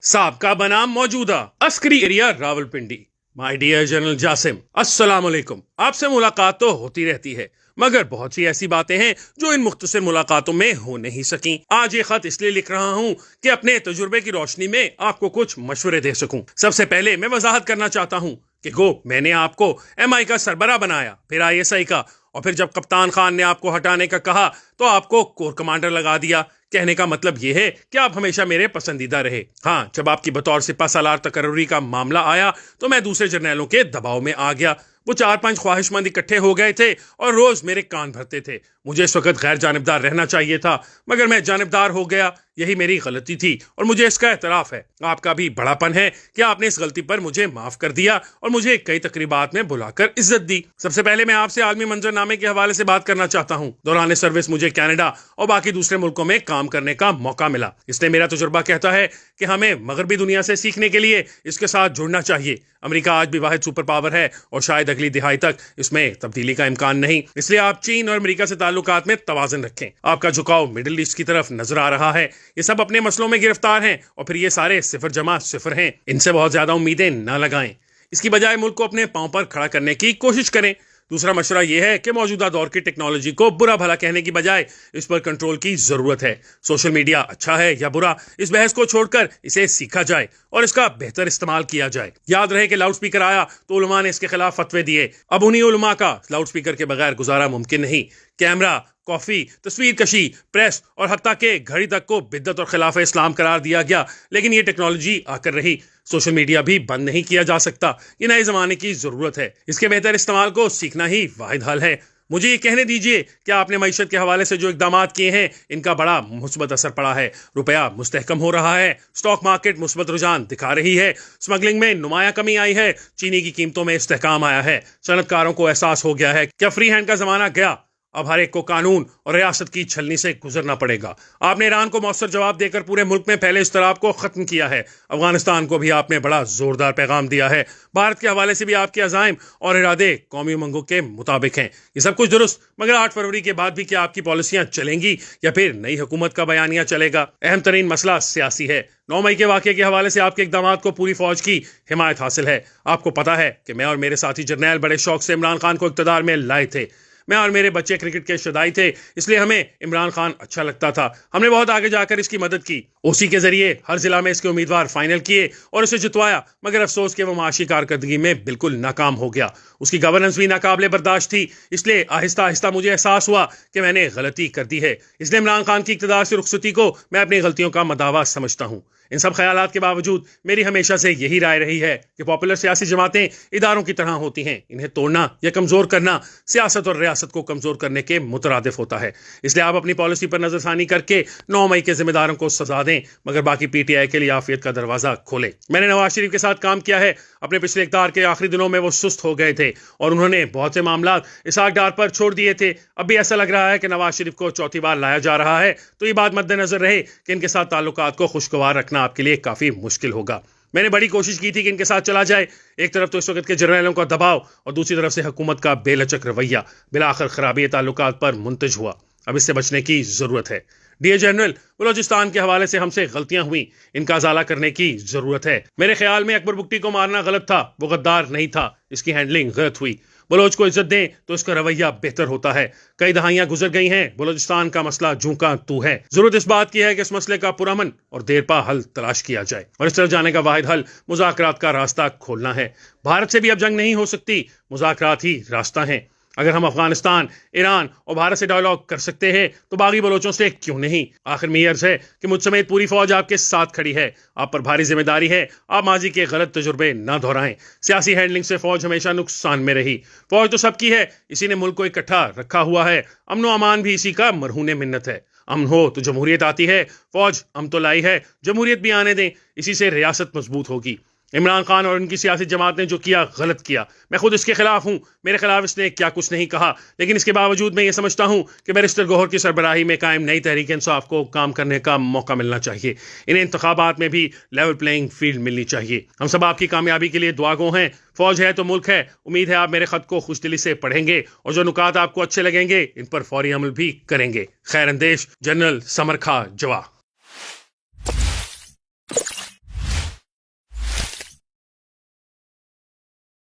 سابقہ بنام موجودہ Askari area Rawalpindi. My dear general Jasim, السلام علیکم۔ آپ سے ملاقات تو ہوتی رہتی ہے، مگر بہت سی ایسی باتیں ہیں جو ان مختصر ملاقاتوں میں ہو نہیں سکیں۔ آج یہ خط اس لیے لکھ رہا ہوں کہ اپنے تجربے کی روشنی میں آپ کو کچھ مشورے دے سکوں۔ سب سے پہلے میں وضاحت کرنا چاہتا ہوں کہ میں نے آپ کو MI کا سربراہ بنایا، پھر ISI کا، اور پھر جب کپتان خان نے آپ کو ہٹانے کا کہا تو آپ کو کور کمانڈر لگا دیا۔ کہنے کا مطلب یہ ہے کہ آپ ہمیشہ میرے پسندیدہ رہے۔ ہاں، جب آپ کی بطور سپہ سالار تقرری کا معاملہ آیا تو میں دوسرے جرنیلوں کے دباؤ میں آ گیا۔ وہ 4-5 خواہش مند اکٹھے ہو گئے تھے اور روز میرے کان بھرتے تھے۔ مجھے اس وقت غیر جانبدار رہنا چاہیے تھا، مگر میں جانبدار ہو گیا۔ یہی میری غلطی تھی اور مجھے اس کا اعتراف ہے۔ آپ کا بھی بڑا پن ہے کہ آپ نے اس غلطی پر مجھے معاف کر دیا اور مجھے کئی تقریبات میں بلا کر عزت دی۔ سب سے پہلے میں آپ سے عالمی منظرنامے کے حوالے سے بات کرنا چاہتا ہوں۔ دوران سروس مجھے کینیڈا اور باقی دوسرے ملکوں میں کام کرنے کا موقع ملا، اس لیے میرا تجربہ کہتا ہے کہ ہمیں مغربی دنیا سے سیکھنے کے لیے اس کے ساتھ جڑنا چاہیے۔ امریکہ آج بھی واحد سپر پاور ہے اور شاید اگلی دہائی تک اس میں تبدیلی کا امکان نہیں۔ اس لیے آپ چین اور امریکہ سے تعلقات میں توازن رکھیں۔ آپ کا جھکاؤ مڈل ایسٹ کی طرف نظر آ رہا ہے۔ یہ سب اپنے مسئلوں میں گرفتار ہیں اور پھر یہ سارے 0-0 ہیں۔ ان سے بہت زیادہ امیدیں نہ لگائیں، اس کی بجائے ملک کو اپنے پاؤں پر کھڑا کرنے کی کوشش کریں۔ دوسرا مشورہ یہ ہے کہ موجودہ دور کی ٹیکنالوجی کو برا بھلا کہنے کی بجائے اس پر کنٹرول کی ضرورت ہے۔ سوشل میڈیا اچھا ہے یا برا، اس بحث کو چھوڑ کر اسے سیکھا جائے اور اس کا بہتر استعمال کیا جائے۔ یاد رہے کہ لاؤڈ سپیکر آیا تو علماء نے اس کے خلاف فتوے دیے۔ اب انہی علماء کا لاؤڈ سپیکر کے بغیر گزارا ممکن نہیں۔ کیمرہ، کافی، تصویر کشی، پریس اور حتیٰ کہ گھڑی تک کو بدعت اور خلاف اسلام قرار دیا گیا، لیکن یہ ٹیکنالوجی آ کر رہی۔ سوشل میڈیا بھی بند نہیں کیا جا سکتا، یہ نئے زمانے کی ضرورت ہے۔ اس کے بہتر استعمال کو سیکھنا ہی واحد حل ہے۔ مجھے یہ کہنے دیجئے کہ آپ نے معیشت کے حوالے سے جو اقدامات کیے ہیں ان کا بڑا مثبت اثر پڑا ہے۔ روپیہ مستحکم ہو رہا ہے، سٹاک مارکیٹ مثبت رجحان دکھا رہی ہے، سمگلنگ میں نمایاں کمی آئی ہے، چینی کی قیمتوں میں استحکام آیا ہے، صنعت کاروں کو احساس ہو گیا ہے کہ فری ہینڈ کا زمانہ گیا، اب ہر ایک کو قانون اور ریاست کی چھلنی سے گزرنا پڑے گا۔ آپ نے ایران کو مؤثر جواب دے کر پورے ملک میں پھیلے اضطراب کو ختم کیا ہے۔ افغانستان کو بھی آپ نے بڑا زوردار پیغام دیا ہے۔ بھارت کے حوالے سے بھی آپ کے عزائم اور ارادے قومی امنگوں کے مطابق ہیں۔ یہ سب کچھ درست، مگر 8 فروری کے بعد بھی کیا آپ کی پالیسیاں چلیں گی یا پھر نئی حکومت کا بیانیہ چلے گا؟ اہم ترین مسئلہ سیاسی ہے۔ 9 مئی کے واقعے کے حوالے سے آپ کے اقدامات کو پوری فوج کی حمایت حاصل ہے۔ آپ کو پتا ہے کہ میں اور میرے ساتھی جرنیل بڑے شوق سے عمران خان کو اقتدار میں لائے تھے۔ میں اور میرے بچے کرکٹ کے شدائی تھے، اس لیے ہمیں عمران خان اچھا لگتا تھا۔ ہم نے بہت آگے جا کر اس کی مدد کی، OC کے ذریعے ہر ضلع میں اس کے امیدوار فائنل کیے اور اسے جتوایا، مگر افسوس کہ وہ معاشی کارکردگی میں بالکل ناکام ہو گیا۔ اس کی گورننس بھی ناقابل برداشت تھی، اس لیے آہستہ آہستہ مجھے احساس ہوا کہ میں نے غلطی کر دی ہے۔ اس لیے عمران خان کی اقتدار سے رخصتی کو میں اپنی غلطیوں کا مداوع سمجھتا ہوں۔ ان سب خیالات کے باوجود میری ہمیشہ سے یہی رائے رہی ہے کہ پاپولر سیاسی جماعتیں اداروں کی طرح ہوتی ہیں، انہیں توڑنا یا کمزور کرنا سیاست اور ریاست کو کمزور کرنے کے مترادف ہوتا ہے۔ اس لیے آپ اپنی پالیسی پر نظر ثانی کر کے 9 مئی کے ذمہ داروں کو سزا دیں، مگر باقی PTI کے لیے عافیت کا دروازہ کھولیں۔ میں نے نواز شریف کے ساتھ کام کیا ہے۔ اپنے پچھلے اقتدار کے آخری دنوں میں وہ سست ہو گئے تھے اور انہوں نے بہت سے معاملات اسحاق ڈار پر چھوڑ دیے تھے۔ اب بھی ایسا لگ رہا ہے کہ نواز شریف کو چوتھی بار لایا جا رہا ہے، تو یہ بات مد نظر رہے کہ ان کے ساتھ تعلقات کو خوشگوار رکھنا آپ کے لیے کافی مشکل ہوگا۔ میں نے بڑی کوشش کی تھی کہ ان کے ساتھ چلا جائے۔ ایک طرف تو اس وقت کے جرنیلوں کا دباؤ اور دوسری طرف سے حکومت کا بے لچک رویہ، بالآخر خرابی تعلقات پر منتج ہوا۔ اب اس سے بچنے کی ضرورت ہے۔ ڈیئر جنرل، بلوچستان کے حوالے سے ہم سے غلطیاں ہوئیں، ان کا ازالہ کرنے کی ضرورت ہے۔ میرے خیال میں اکبر بگٹی کو مارنا غلط تھا، وہ غدار نہیں تھا، اس کی ہینڈلنگ غلط ہوئی۔ بلوچ کو عزت دیں تو اس کا رویہ بہتر ہوتا ہے۔ کئی دہائیاں گزر گئی ہیں، بلوچستان کا مسئلہ جوں کا تو ہے۔ ضرورت اس بات کی ہے کہ اس مسئلے کا پرامن اور دیرپا حل تلاش کیا جائے، اور اس طرف جانے کا واحد حل مذاکرات کا راستہ کھولنا ہے۔ بھارت سے بھی اب جنگ نہیں ہو سکتی، مذاکرات ہی راستہ ہیں۔ اگر ہم افغانستان، ایران اور بھارت سے ڈائیلاگ کر سکتے ہیں تو باغی بلوچوں سے کیوں نہیں؟ آخر میں یہ عرض ہے کہ مجھ سمیت پوری فوج آپ کے ساتھ کھڑی ہے۔ آپ پر بھاری ذمہ داری ہے، آپ ماضی کے غلط تجربے نہ دہرائیں۔ سیاسی ہینڈلنگ سے فوج ہمیشہ نقصان میں رہی۔ فوج تو سب کی ہے، اسی نے ملک کو اکٹھا رکھا ہوا ہے۔ امن و امان بھی اسی کا مرہون منت ہے۔ امن ہو تو جمہوریت آتی ہے، فوج امن تو لائی ہے، جمہوریت بھی آنے دیں، اسی سے ریاست مضبوط ہوگی۔ عمران خان اور ان کی سیاسی جماعت نے جو کیا غلط کیا، میں خود اس کے خلاف ہوں۔ میرے خلاف اس نے کیا کچھ نہیں کہا، لیکن اس کے باوجود میں یہ سمجھتا ہوں کہ بیرسٹر گوہر کی سربراہی میں قائم نئی تحریک انصاف کو کام کرنے کا موقع ملنا چاہیے۔ انہیں انتخابات میں بھی لیول پلینگ فیلڈ ملنی چاہیے۔ ہم سب آپ کی کامیابی کے لیے دعا گو ہیں۔ فوج ہے تو ملک ہے۔ امید ہے آپ میرے خط کو خوش دلی سے پڑھیں گے اور جو نکات آپ کو اچھے لگیں گے ان پر فوری عمل بھی کریں گے۔ خیر اندیش، جنرل سمر کھا جوا۔